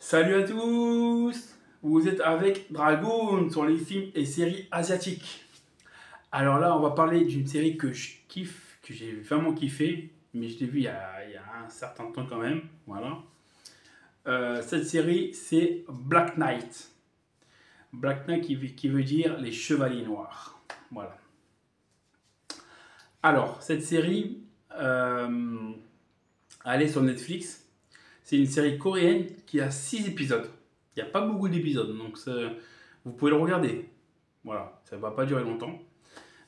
Salut à tous! Vous êtes avec Dragoon sur les films et séries asiatiques. Alors là, on va parler d'une série que je kiffe, que j'ai vraiment kiffé, mais je l'ai vue il y a un certain temps quand même. Voilà. Cette série, c'est Black Knight. Black Knight qui veut dire les chevaliers noirs. Voilà. Alors, cette série, elle est sur Netflix. C'est une série coréenne qui a 6 épisodes. Il n'y a pas beaucoup d'épisodes, donc vous pouvez le regarder. Voilà, ça ne va pas durer longtemps.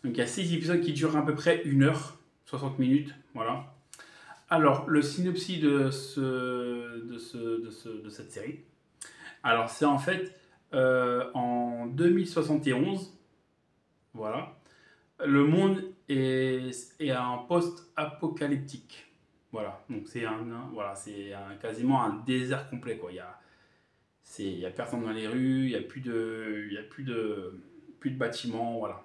Donc il y a 6 épisodes qui durent à peu près 1 heure, 60 minutes. Voilà. Alors, le synopsis de cette série. Alors, c'est en fait en 2071. Voilà. Le monde est un post-apocalyptique. Voilà. Donc, voilà, quasiment un désert complet, quoi. Il y a personne dans les rues, plus de bâtiments, voilà.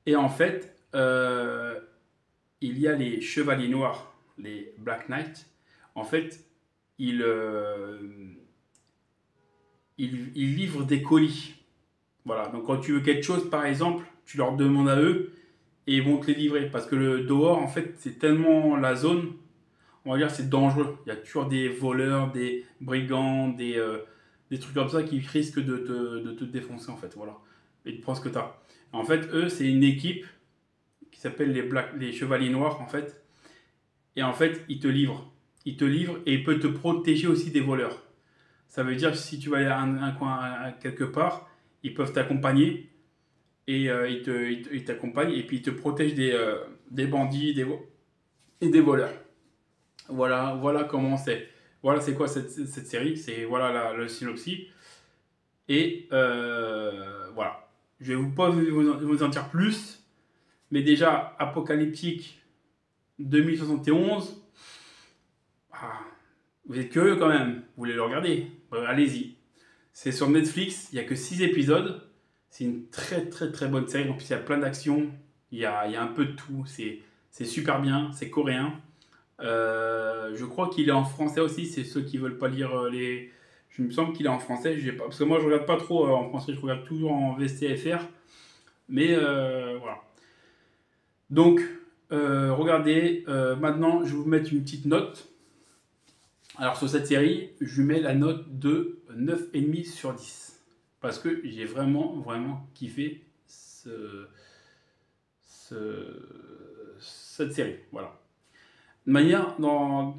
Et en fait, il y a les chevaliers noirs, les Black Knights. En fait, ils, euh, ils livrent des colis. Voilà. Donc quand tu veux quelque chose, par exemple, tu leur demandes à eux et ils vont te les livrer. Parce que le dehors, en fait, c'est tellement la zone, on va dire, c'est dangereux. Il y a toujours des voleurs, des brigands, des trucs comme ça qui risquent de te défoncer, en fait. Voilà. Et de prendre ce que tu as. En fait, eux, c'est une équipe qui s'appelle les Chevaliers Noirs, en fait. Et en fait, ils te livrent. Ils te livrent et ils peuvent te protéger aussi des voleurs. Ça veut dire que si tu vas aller à un coin, quelque part, ils peuvent t'accompagner et ils t'accompagnent et puis ils te protègent des bandits et des voleurs. Voilà comment c'est. Voilà c'est quoi cette série. C'est voilà le synopsis. Et voilà. Je vais pas vous en dire plus. Mais déjà, Apocalyptique 2071. Ah, vous êtes curieux quand même. Vous voulez le regarder? Allez-y. C'est sur Netflix. Il n'y a que 6 épisodes. C'est une très très très bonne série. En plus, il y a plein d'actions. Il y a un peu de tout. C'est super bien. C'est coréen. Je crois qu'il est en français aussi. C'est ceux qui veulent pas lire les. Je me semble qu'il est en français. Parce que moi, je regarde pas trop en français. Je regarde toujours en VSTFR. Mais voilà. Donc, regardez. Maintenant, je vais vous mettre une petite note. Alors, sur cette série, je lui mets la note de 9,5 sur 10. Parce que j'ai vraiment, vraiment kiffé cette série. Voilà. De manière,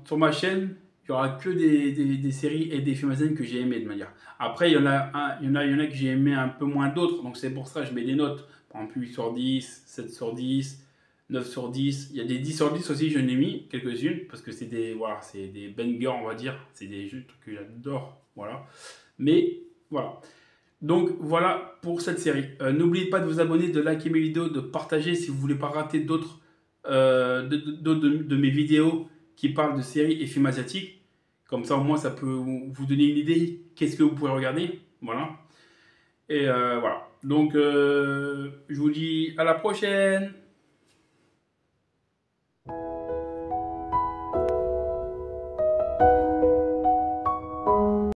sur ma chaîne, il n'y aura que des séries et des films asiatiques que j'ai aimés de manière. Après, il y en a que j'ai aimé un peu moins d'autres, donc c'est pour ça que je mets des notes. Par exemple, 8 sur 10, 7 sur 10, 9 sur 10. Il y a des 10 sur 10 aussi, je n'ai mis quelques-unes, parce que voilà, c'est des bangers, on va dire. C'est des jeux que j'adore. Voilà. Mais voilà. Donc voilà pour cette série. N'oubliez pas de vous abonner, de liker mes vidéos, de partager si vous ne voulez pas rater d'autres de mes vidéos qui parlent de séries et films asiatiques. Comme ça, au moins, ça peut vous donner une idée. Qu'est-ce que vous pouvez regarder? Voilà. Et voilà. Donc, je vous dis à la prochaine.